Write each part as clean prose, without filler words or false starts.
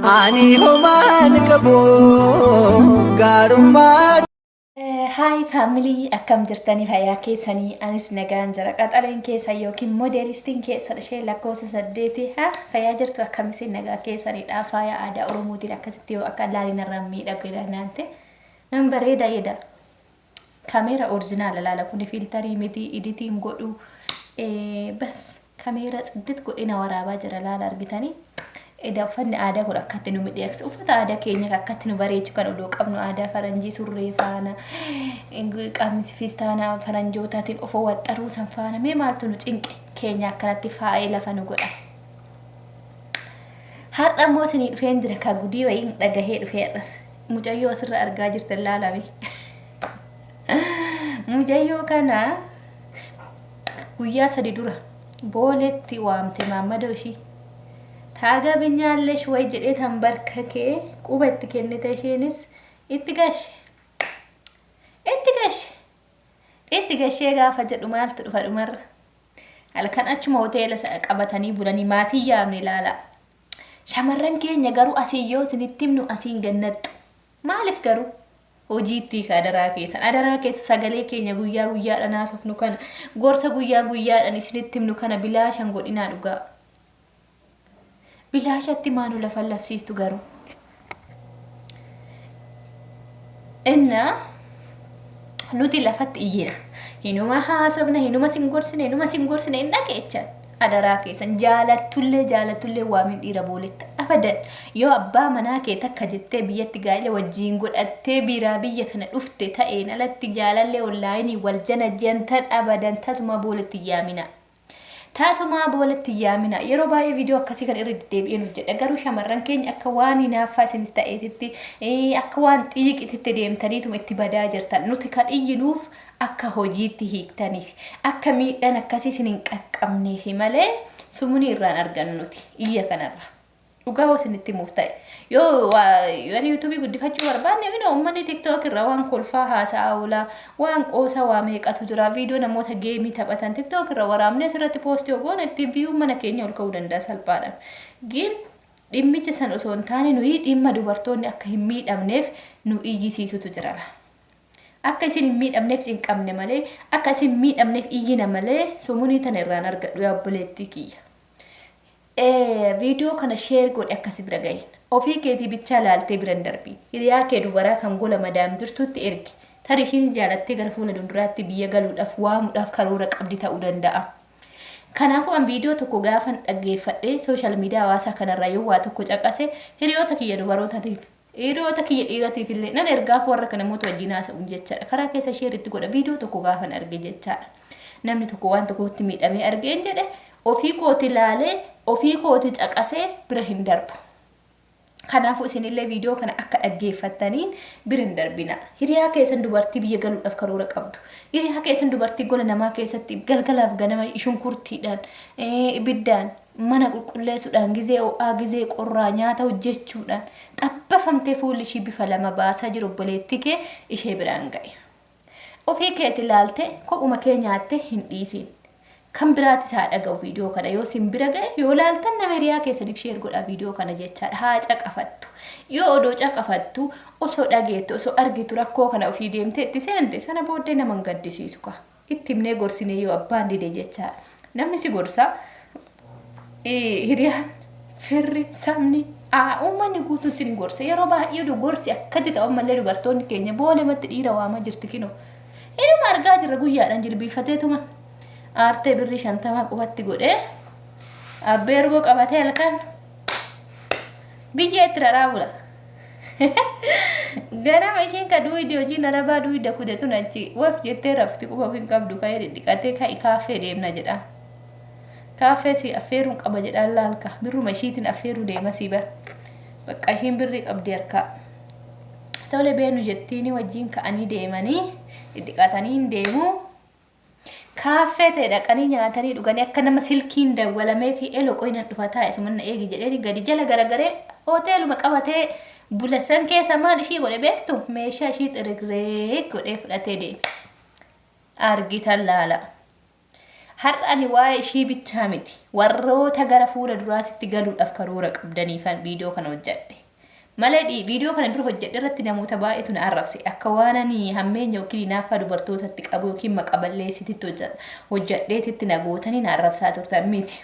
Ani homaan qabu gaarummaa. Hi family, akkam jirtanii fayyaa keessanii? Anis nagaan jira. Qaxaleen keessa yookiin modeelistiin keessa ishee lakkoofsa 8 fayyaa jirtu akkamisin nagaa keessaniidha. Faaya aadaa Oromootiin akkasitti yoo akka laalina irraan miidhagina naante nan bareeda jedha. Kameera oriijinaala laala kun filtarii miti editiin godhu bas kameera xiddit godhina waraabaa jira laala argitanii. Uffanni aadaa kun akkatti nu miidhagsa. Uffata aadaa keenya akkatti nu bareechu kan odoo qabnu aadaa faranjii surree faana qamisi fistaana faranjootaatiin ofoo waxxaruu san faana mee maaltu nu cinqe keenya akkanatti faayee lafa nu godha. Har'a immoo isinii dhufeen jira ka gudii wayiin dhagahee dhufee arras. Mucayyoo asirra argaa jirtan laalame. Mucayyoo kana guyyaa 3 dura bolleetti waamte maammadoo ishii. Taaga binyaallesh way jedhee tambarkakee quba itti kennite isheenis itti gashee gaafa jedhu maaltu dhufa dhumarra. Halkan achuma hoteela qabatanii bulanii maatii yaamne ilaala. Shamarran keenya garuu asiyyoo isinitti himnu asiin gannattu. Maaliif garuu hojiitti adaraa keessa sagalee keenya guyyaa guyyaadhaan haasofnu kana gorsa guyyaa guyyaadhaan isinitti himnu kana bilaashan godhinaa dhugaa. Bilaashatti maanu lafa lafsiistu garuu. Inna nuti lafatti iyyina. Hinuma haasofna, hinuma singorsine hin dhageechan. Adaraa keessan jaalattullee waamin dhiira booletti abadan. Yoo abbaa manaa kee takka jettee biyyatti gaa'ela wajjiin godhattee biraa biyya kana dhufte ta'een alatti jaalallee onlaayinii wal jana jantan abadan tasuma booletti yaamina. Tasuma bolleetti yaamina. Yeroo baay'ee viidiyoo akkasii kan irra deddeebi'ee nu jedha. Garuu shamarran keenya akka waan hinaaffaa isinitti ta'eetitti akka waan xiiqititti deemtaniituma itti badaa jirtan. Nuti kan iyyinuuf akka hojiitti hiiktaniif akka miidhaan akkasii isin hin qaqqabneef malee sumuni irraan argannu nuti iyya kanarra. Dhugaa isinitti himuuf ta'e. Yoo yuutuubii guddifachuu barbaanne uummanni TikTok irra waan kolfaa haasa'aa oola, waan qoosa waa meeqatu jira. Viidiyoo namoota geemii taphatan TikTok irra waraabnee asirratti poostii ogoon ittiin viiyuu mana keenya ol ka'uu danda'a salphaadhaan. Gin dhimmicha san osoo hin taane nuyi dhimma dubartoonni akka hin miidhamneef nu iyyisiisutu jira. Akka isin hin miidhamneef sin qabne malee akka isin miidhamneef iyyina malee sumunii tan irraan argadhu yaa obboleettii kiyya. Video kana share godhe akkasi bira gahin. Ofii keetii bichaa laaltee biran darbii. Hiriyaa kee dubaraa kan gola madaam jirtutti ergi. Tarii ishiin jaalattee gara fuula dunduraatti biyya galuudhaaf waamuudhaaf karoora qabdi ta'uu danda'a. Kanaafuu an viidiyoo tokko gaafan dhaggeeffadhee sooshaal miidiyaa hawaasaa kanarraa yoo waa tokko caqase hiriyoota kiyya dubarootaatiif hiriyoota kiyya dhiiratiif illee nan ergaaf warra kana namoota wajjin haasa'uun jechaadha. Karaa keessa share itti godha viidiyoo tokko gaafan arge jechaadha. Namni tokko waan tokkotti miidhamee argeen jedhe ofii kooti laalee ofii kooti caqasee bira hin darbu. Kanaafuu isinillee viidiyoo kana akka dhaggeeffattaniin bira hin darbina. Hiriyaa keessan dubartii biyya galuudhaaf karoora qabdu. Hiriyaa keessan dubartii gola namaa keessatti galgalaaf ganama shunkurtiidhaan ibiddaan mana qulqulleessuudhaan gizee ho'aa gizee qorraa nyaata hojjechuudhaan xabbafamtee fuulli ishii bifa lama baasaa jiru obboleettii kee ishee biraan ga'e. Ofii keetti ilaalte kophuma kee nyaatte hin dhiisin. Kan biraati isaa dhaga'u viidiyoo kana yoo sin bira ga'e yoo laaltan nama hiriyaa keessaniif share godhaa viidiyoo kana jechaadha. Haa caqafattu. Yoo odoo caqafattu osoo dhageettu osoo argitu rakkoo kana ofii deemtee itti seente sana booddee nama hin gaddisiisu ka. Itti himnee gorsinee yoo abbaan dide jechaadha. Namni si gorsa hiriyaan firri sabni uummanni guutuun sin gorsa. Yeroo baay'ee gorsi akkatti ta'an malee dubartoonni keenya boolematti dhiira waamaa jirti kinoo. Inuma argaa jirra guyyaadhaan jilbiifateetuma. Aartee birrii 50 qubatti godhee abbee ergoo qabatee halkan biyya itti raraa bula. Ganama ishiin ka duwidii hojiin arabaa duwida kudeetu nachi waf jettee rafti quba ofiin qabdu ka'ee dhidhiqatee ka'i kaaffee deemna jedha. Kaaffee si affeeruun qaba jedhaan laalka birruma ishiitiin affeeruu deema si bar. Bakka ishiin birrii qabdi harkaa. Tole beenu jettiini wajjiin ka'anii deemanii dhidhiqatanii deemuu. Kaaffee ta'e dhaqanii nyaatanii dhuganii akka nama silkiin dawwalamee fi qoynan dhufa taa'e sumanna eegi jedhanii gadi jala garagaree hoteeluma qabatee bulasan keessa maal ishii godhe beektu meeshaa ishii xirigree godhee fudhatee deeme. Argitan laala. har'ani waa'ee ishii bichaa miti warroota gara fuula duraatitti galuudhaaf karoora qabdaniifan viidiyoo kana hojjedhe malee viidiyoo kana dura hojjedhe irratti namoota baay'eetu na arrabse akka waan ani hammeenya yookiin naafa dubartootatti qabu yookiin maqaballeessititti hojjedheetitti na gootanii na arrabsaa turtan miti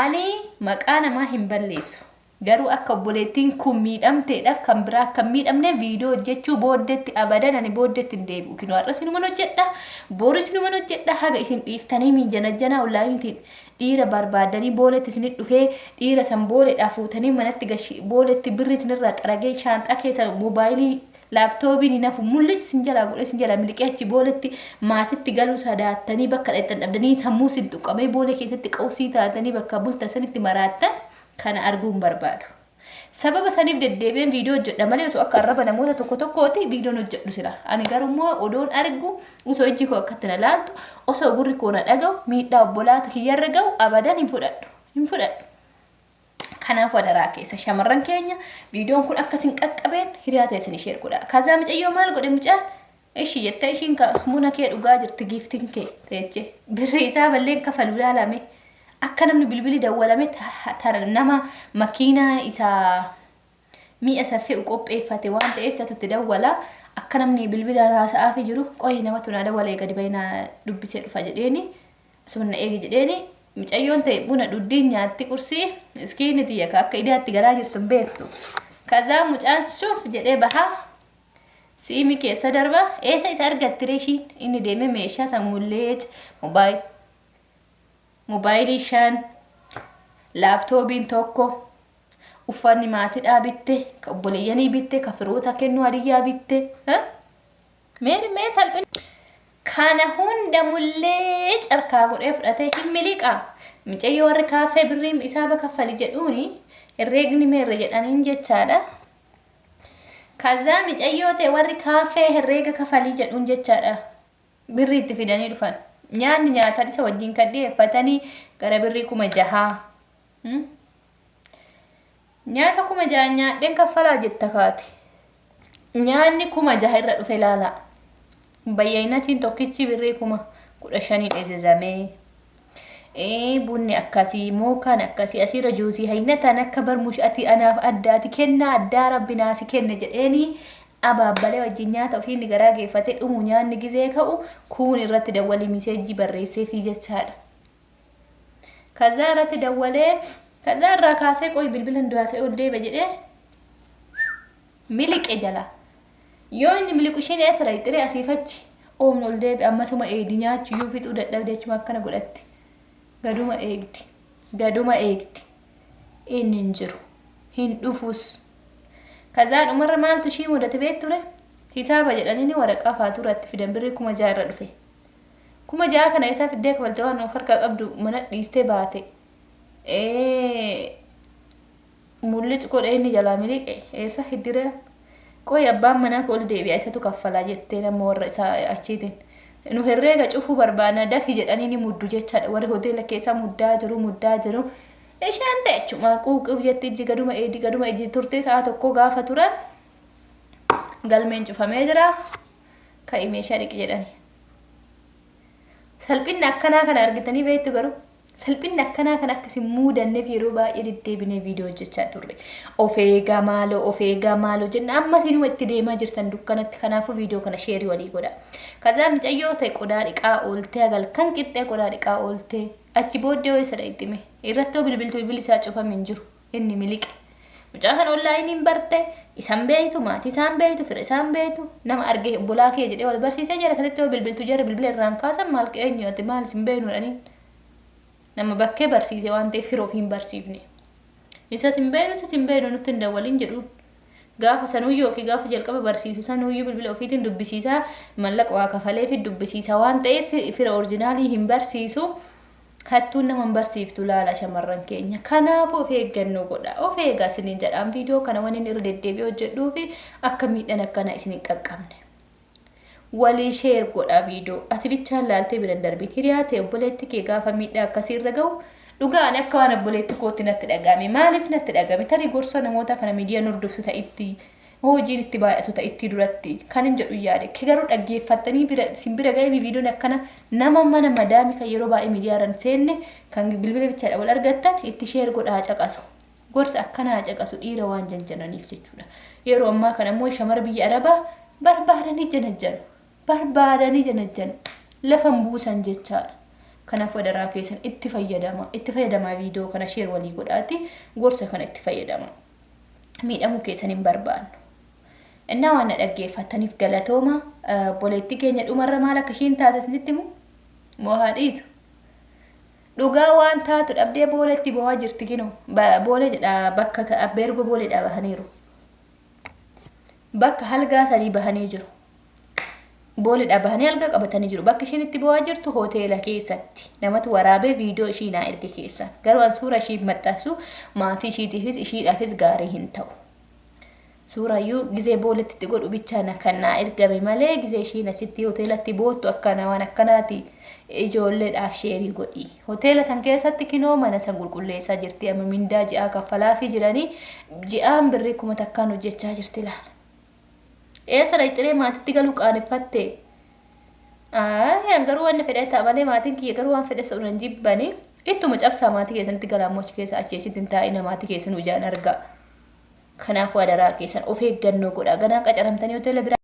ani maqaa namaa hin balleessu garuu akka obboleettiin kun miidhamteedhaaf kan biraa akka miidhamne viidiyoo hojjechuu booddeetti abadan ani booddeetti hin deebi'u kinoo har'as numan hojjedha booris numan hojjedha haga isin dhiiftanii mijanajjanaa ollaayinitiin dhiira barbaadanii booletti isinit dhufee dhiira san booleedhaa fuutanii manatti gashi booletti birri isinirraa xaragee shaanxaa keessa moobaayilii laaptoopiin nafu mul'achi isin jalaa godhe isin jalaa miliqee achi booletti maatitti galuu sadaattanii bakka dheettan dhabdanii sammuu isin tuqqamee boolee keessatti qawsii taatanii bakka bulta sanitti maraattan kana arguun barbaadu. Sababa saniif deddeebiin viidiyoo hojjedha malee osoo akka arraba namoota tokkooti viidiyoon hojjedhu sila. Ani garuu odoon argu osoo ijji koo akkatti na laaltu osoo gurri koo na dhaga'u miidhaa obbolaata kiyyarra ga'u abadan hin fudhadhu. Kanaaf wadaraa keessa shamarran keenya viidiyoon kun akkasin qaqqabeen hiriyaa ta'e ishee godha. Kazaa micayyoo maal godhe mucaan? Ishii jetta ishiin muna kee dhugaa jirti giiftiin kee teeche birri isaa balleen kafalu ilaalame. Akka namni bilbili dawwalame nama makiinaa isaa mi'a saffee qopheeffate waan ta'eef isatti dawwala akka namni bilbila haasa'aa fi jiru qoyi namatu na dawwalee gadi bayinaa dubbisee dhufa jedheeni asuma na eegi jedheeni micayyoon ta'e buna dhuddiin nyaatti qursii iskiini xiyya akka idaatti galaa jirtu beektu kazaa mucaan shuuf jedhee bahaa siimi keessa darba eessa isa argatte reeshiin inni deeme meeshaa sammuullee moobaayilii 5 laaptoopiin tokko uffanni maatiidhaa bitte ka obboleeyyanii bitte ka firoota kennuu hadiyyaa bitte mee salphina kana hunda mullee carkaa godhee fudhatee hin miliqa micayyoo warri kaaffee birriin isaa bakaffali jedhuuni herreegni meerre jedhaniin jechaadha kazaa micayyoo ta'e warri kaaffee herreega kafalii jedhuun jechaadha birri itti fidanii dhufan nyaanni nyaatan isa wajjin kan dhiyeeffatanii gara birrii 6,000 nyaata 6,000 nyaadheen kaffalaa jetta kaati nyaanni 6,000 irra dhufe ilaala bayyinatiin tokkichi birrii 15,000 ajajamee bunni akkasii mookaan akkasii asiirra juusii haynatan akka barmushati anaaf addaati kennaa addaa rabbi naasi kenne jedheeni abaabbalee wajjin nyaata ofiin garaa geeffatee dhumu nyaanni gizee ka'u kuun irratti dawwalee miseejii barreessee fi jechaadha. Kazaa irratti dawwalee kazaa irraa kaasee qoy bilbilan du'aasee ol deeba jedhee miliqe jala. Yoo inni miliqu isheen eessa rayxiree asiifachi oomni ol deebi ammasuma eegdi nyaachuu yoo fixuu dadhabde achuma akkana godhatti. Gaduma eegdi inni hin jiru hin dhufus. Kazaan umarra maaltu ishii mudate beekture hisaaba jedhanii waraqaa faaturatti fidan birrii 6,000 irra dhufe 6,000 kana isaa fiddee kafalte waan harkaa qabdu mana dhiistee baate mul'icci godhee inni jalaa miliqe eessa hiddire qoy abbaan manaa ol deebi'a isatu kaffalaa jettee nama warra isaa achiitiin nu herreega cufuu barbaana dafi jedhanii ni muddu jechaadha warri hoteela keessa muddaa jiru Ishaan ta'echuma quuquu jetti iji gaduma eedi turte sa'a tokko gaafa turan galmeen cufamee jira ka meeshaa dhiqi jedhani. Salphinni akkanaa kana argitanii beektu garuu salphinni akkanaa kana akkasii muudanneef yeroo baay'ee deddeebinee viidiyoo hojjechaa turre. Of eegaa maaloo jenna amma sinuma itti deemaa jirtan dukkanatti kanaafuu viidiyoo kana sheerii walii godha. Kazaa micayyoo ta'e qodaa dhiqaa ooltee agal kan qixxee qodaa dhiqaa ooltee achi booddee wayii sada ittime irratti bilbilli isaa cufamee hin jiru inni miliqe. Mucaa kan onlaayiniin barte isaan beeytu maatii isaan beeytu fira isaan beeytu nama argee bulaa kee jedhee wal barsiisee jira sanatti bilbiltu jara bilbila irraan kaasan maal keenyootti maal isin beeynuudhaniin. Nama bakkee barsiise waan ta'eef firoo hin barsiifne. Isa sin beeynu nutti hin dawwaliin jedhu. Gaafa sanuyyoo yookiin gaafa jalqaba barsiisu sanuyyoo bilbila ofiitiin dubbisiisaa mallaqa waa kafalee fi dubbisiisaa waan ta'eef fira orijinaalii hin barsiisu. Hattuun nama barsiiftu laala shamarran keenya. Kanaafuu of eeggannoo godha. Of eegaa isiniin jedhaan viidiyoo kana waan inni irra deddeebi'ee hojjedhuu fi akka miidhaan akkana isin hin qaqqabne. Walii sheer godha viidiyoo. Ati bichaan laaltee biran darbiin hiriyaa ta'e obboleetti kee gaafa miidhaa akkasii irra ga'u dhugaan akka waan obboleetti kootti natti dhagame. Maaliif natti dhagame? Tarii gorsa namoota kana miidiyaan hordoftu ta'itti hojiin itti baay'atu ta'a itti duratti kan hin jedhu yaade ke garuu dhaggeeffattanii simbira ga'ee viidiyoon akkana nama mana madaami kan yeroo baay'ee miidiyaaran seenne kan bilbila bichaadha wal argattan itti sheer godhaa caqasu gorsa akkanaa caqasu dhiira waan janjananiif jechuudha yeroo ammaa kana immoo shamar biyya arabaa barbaadanii janajjanu lafan buusan jechaadha kanaaf wadaraa keessan itti fayyadamaa viidiyoo kana sheer walii godhaati gorsa kana itti fayyadama miidhamuu keessan hin barbaannu innaa waan dhaggeeffataniif galatooma obboleetti keenya dhumarra maal akka ishiin taate isinitti moo haadhiisu dhugaa waan taatu dhabdee booleetti bo'aa jirti kinoo boolee jedha bakka abbeergo booleedha bahaniiru bakka halgaa sanii bahanii jiru booleedha bahanii halgaa qabatanii jiru bakka ishiin itti bo'aa jirtu hoteela keessatti namatu waraabee viidiyoo ishii naa erge keessan garuu an suura ishii maxxansu maatii ishiitiifis ishiidhaafis gaarii hin ta'u suurayyuu gizee booleetti itti godhu bichaa kan naa ergame malee gizee ishiin achitti hoteelatti boottu akkana waan akkanaati ijoolleedhaaf sheerii godhi hoteela san keessatti kinoo mana san qulqulleessaa jirti amma mindaa ji'aa kaffalaafii jiranii ji'aan birrii kuma takkaan hojjechaa jirti laala eessa dhaqxiree maatitti galuu qaaneffatte garuu waan fedhe ta'a malee maatiin kiyya garuu waan fedhe sa'unan jibbanii ittuma cabsaa maatii keessanitti galaamochi keessa achi hin taa'ina maatii keessan ujaan argaa kanaaf wadaraa keessan of eeggannoo godha ganaa qacaramtanii hoteela biraa